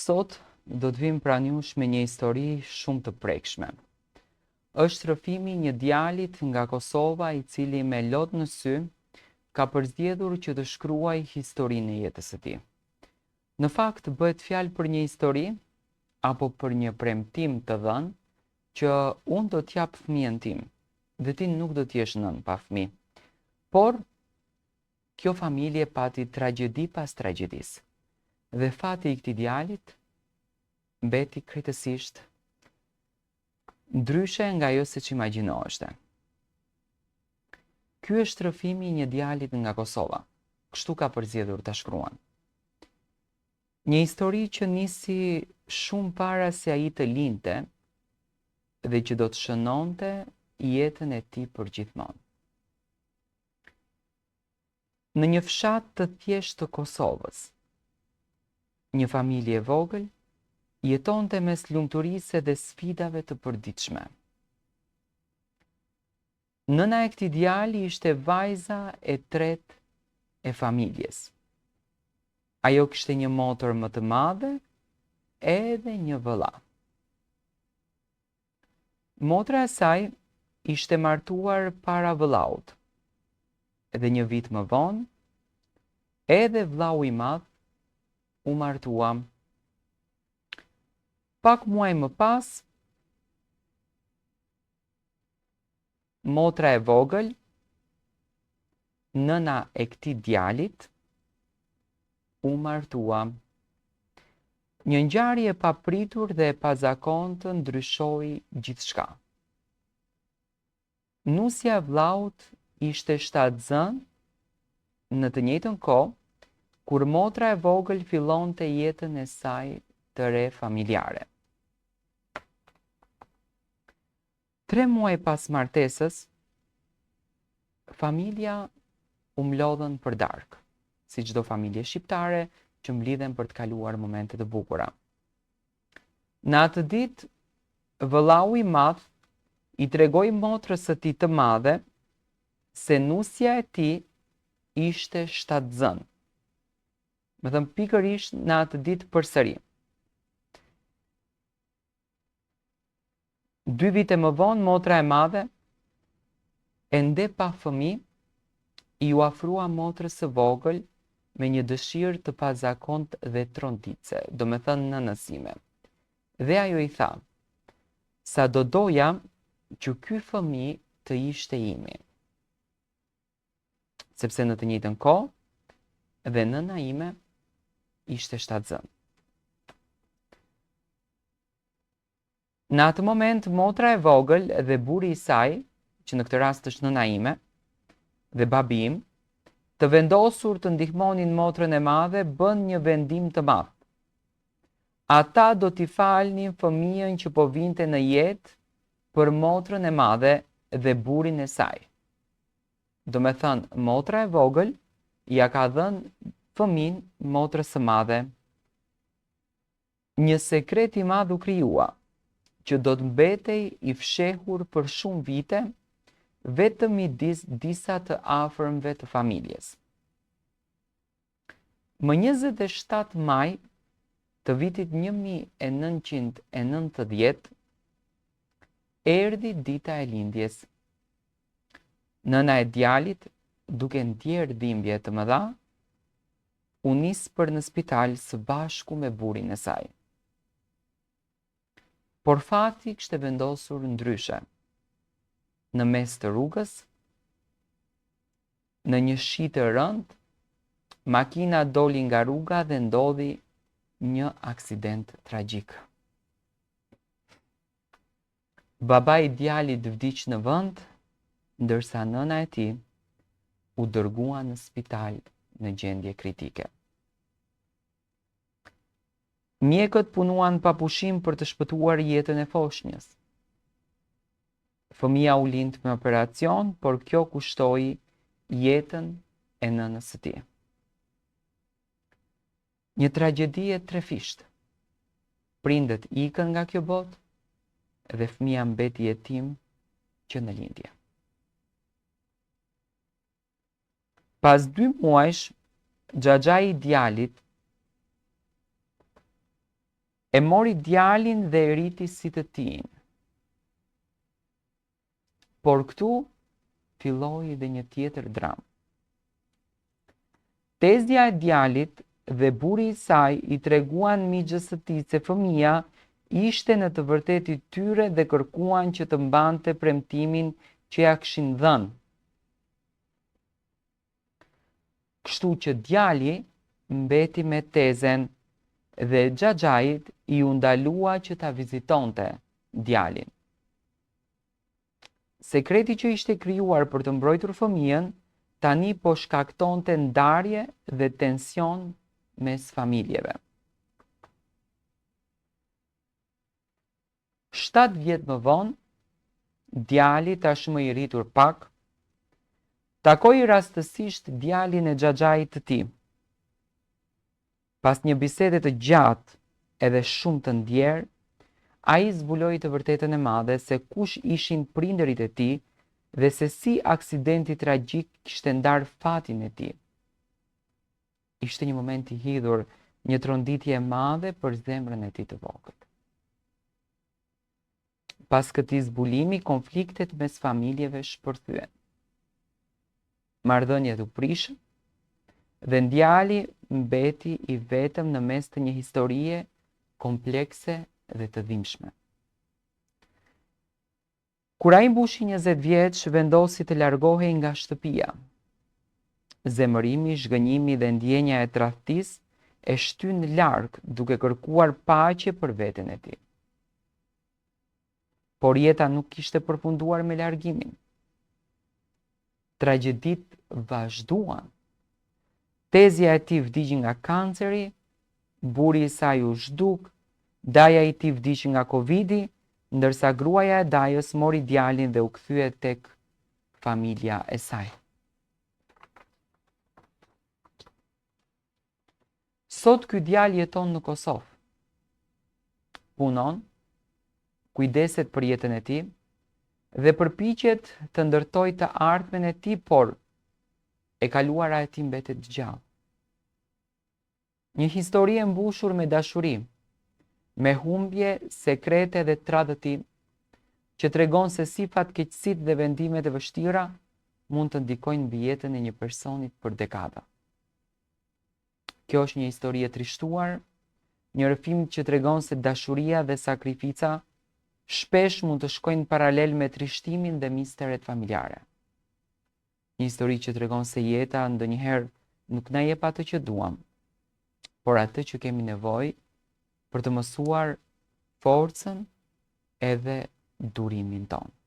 Sot do të vim pranë jush me një histori shumë të prekshme. Është rrëfimi një djalit nga Kosova i cili me lot në sy ka përzgjedhur që të shkruaj historinë e jetës së tij. Në fakt bëhet fjalë për një histori apo për një premtim të dhënë që unë do t'jap fëmijën tim dhe ti nuk do t'jesh nën pa fëmijë. Por kjo familje pati tragjedi pas tragjedisë. Dhe fati i këtij djalit mbeti krejtësisht ndryshe nga ajo siç imagjinoheshte. Ky është rrëfimi i një djalit nga Kosova. Kështu ka përzgjedhur ta shkruan. Një histori që nisi shumë para se ai të lindte dhe që do të shënonte jetën e tij për gjithmonë. Në një fshat të thjeshtë të Kosovës, një familje e vogël jetonte mes lumturisë dhe sfidave të përditshme. Nëna e këtij djali ishte vajza e tretë e familjes. Ajo kishte një motër më të madhe edhe një vëlla. Motra e saj ishte martuar para vëllaut. Edhe një vit më vonë, edhe vllau i madh u martua. Pak muaj më pas, motra e vogël, nëna e këtij djalit, u martua. Një ngjarje e papritur dhe e pazakontë ndryshoi gjithçka. Nusja e vllaut ishte shtatzën në të njëjtën kohë kur motra e vogël fillonte jetën e saj të re familjare. 3 muaj pas martesës, familja u mlodhën për darkë, si çdo familje shqiptare që mblidhen për të kaluar momente të bukura. Në atë ditë, vëllau i madh i tregoi motrës së tij të madhe se nusja e tij ishte shtatzën. Me thënë pikërisht në atë ditë përsëri. 2 vite më vonë, motra e madhe, ende pa fëmijë, i u afrua motrës së vogël me një dëshirë të pazakontë dhe trondice, do me thënë nënësime. Dhe ajo i tha, sa do doja që ky fëmijë të ishte imi. Sepse në të njëjtën kohë dhe nëna ime ishte shtatzën. Në atë moment, motra e vogël dhe burri i saj, që në këtë rast është nëna ime, dhe babi im, të vendosur të ndihmonin motrën e madhe, bën një vendim të madh. Ata do t'i falnin fëmijën që po vinte në jetë për motrën e madhe dhe burrin e saj. Do me thënë, motra e vogël ja ka dhënë fëmin motrës së madhe. Një sekret i madh u krijua, që do të mbetej i fshehur për shumë vite, vetëm midis disa të afërmve të familjes. Më 27 maj të vitit 1990, erdhi dita e lindjes. Nëna e djalit, duke ndjerë dhimbje të mëdha, u nis për në spital së bashku me burrin e saj. Por fati kishte vendosur ndryshe. Në mes të rrugës, në një shi të rëndë, makina doli nga rruga dhe ndodhi një aksident tragjik. Baba i djalit vdiq në vend, ndërsa nëna e tij u dërgua në spital në gjendje kritike. Mjekët punuan pa pushim për të shpëtuar jetën e foshnjës. Fëmia u lind me operacion, por kjo kushtoi jetën e nënës së tij. Një tragjedi e trefishtë. Prindët ikën nga kjo botë dhe fëmia mbeti jetim që në lindje. Pas 2 muajsh, xhaxhai i djalit E mori djalin dhe e riti si të tij. Por këtu filloi edhe një tjetër dramë. Tezja e djalit dhe burri i saj i treguan migjes së tij se fëmia ishte në të vërtetë i tyre dhe kërkuan që të mbante premtimin që ja kishin dhënë. Kështu që djali mbeti me tezen dhe xhaxhait i u ndalua që ta vizitonte djalin. Sekreti që ishte krijuar për të mbrojtur fëmijën tani po shkaktonte ndarje dhe tension mes familjeve. 7 vjet më vonë, djali tashmë i rritur pak, takoi rastësisht djalin e xhaxhait të tij. Pas një bisede të gjatë edhe shumë të ndjerë, ai zbuloi të vërtetën e madhe se kush ishin prindërit e tij dhe se si aksidenti tragjik kishte ndarë fatin e tij. Ishte një moment i hidhur, një tronditje e madhe për zemrën e tij të vogël. Pas këtij zbulimi, konfliktet mes familjeve shpërthyen. Marrëdhëniet u prishën dhe djali mbeti i vetëm në mes të një historie komplekse dhe të dhimbshme. Kur ai mbushi 20 vjeç, vendosi të largohej nga shtëpia. Zemërimi, zhgënjimi dhe ndjenja e tradhtisë e shtyn larg duke kërkuar paqe për veten e tij. Por jeta nuk kishte përfunduar me largimin. Tragjeditë vazhduan. Tezja e tij vdiqi nga kanceri, burri i saj u zhduk, daja i tij vdiqi nga Covidi, ndërsa gruaja e dajës mori djalin dhe u kthye tek familja e saj. Sot ky djalë jeton në Kosovë. Punon, kujdeset për jetën e tij dhe përpiqet të ndërtojë të ardhmen e tij, por e kaluara e tij mbetet gjallë. Një histori e mbushur me dashuri, me humbje, sekrete dhe tradhti, që tregon se si fatkeqësitë dhe vendimet e vështira mund të ndikojnë mbi jetën e një personi për dekada. Kjo është një histori e trishtuar, një rrëfim që tregon se dashuria dhe sakrifica shpesh mund të shkojnë paralel me trishtimin dhe misteret familjare. Një histori që tregon se jeta ndonjëherë nuk na jep atë që duam, por atë që kemi nevojë për të mësuar forcën edhe durimin tonë.